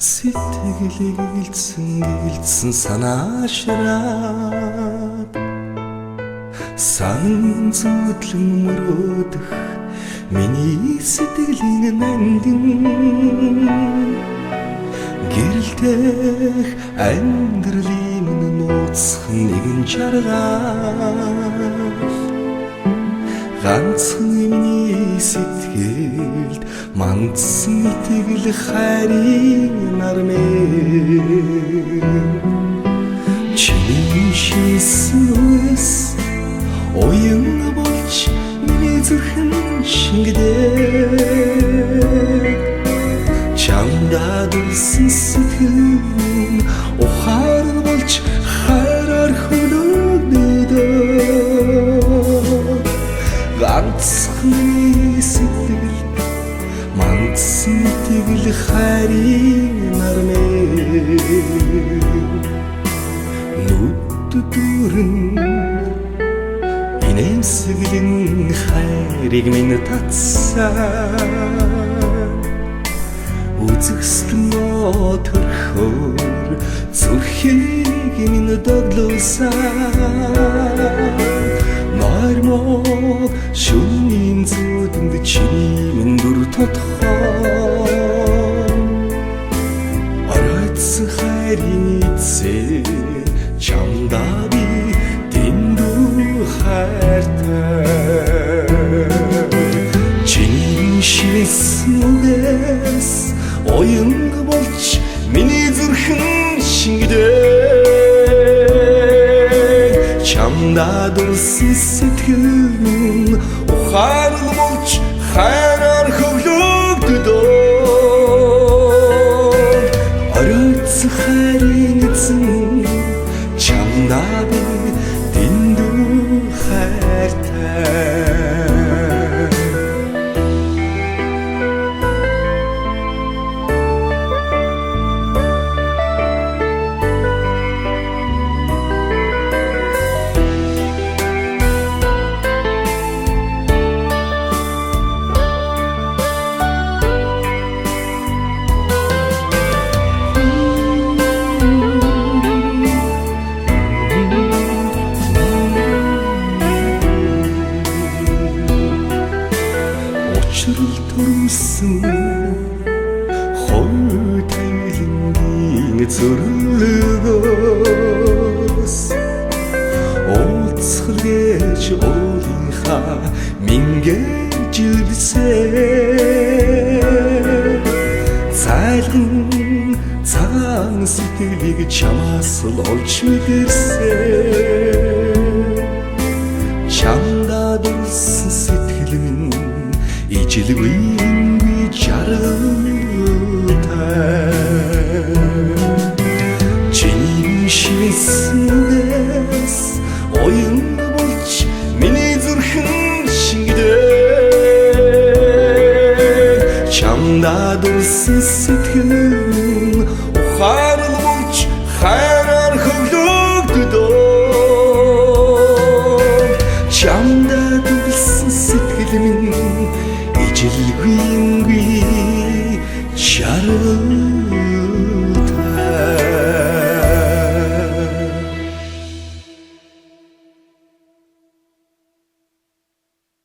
Сэтгэлийг гэлцэн санаашраад сан зүудлэн мөрөөдөх миний сэтгэлийн нандин гэрэлтэх амьдралын нууцх нэгэн чаргал ганцхан миний сэтгэлд мандсан итгэл хайрын нармэ чиний шийсэн үс оюун болж миний зүрхэн шингэдэг чамдаа дулсан сэтгэл ухаан болж хайраар хөлөөгдөв ганцхан сэтгэл мандсан итгэл хайрын нармэ нүд дүрэн инэмсэглэн хайрыг минь татсан үзэсгэлэн төрхөөр зүрхийг минь доглуулсан нойрмог шөнийн зүудэнд чиний дүр тодхон оройцсон хайрын эзээ чамдаа би дэндүү хайртай чиний шивсэн үгээс оюун болж миний зүрхэн шингэдэг чамдаа дулсан сэтгэл ухаан болж хайраар хөвлөгдөв оройцсон хайрын эзэн чамдаа би дэндүү хайртай төрсөн хой тайлангийн зөрлөгөөс уулзхалгэж уулынхаа мингэж илсэн цайлган цагаан сэтгэлийг чамаас л олж мэдэрсэн чамдаа дулсан сэтгэл минь ижилгүй жаргалтай чиний шивсэн үгээс оюун болж миний зүрхэн шингэдэг чамдаа дулсан сэтгэл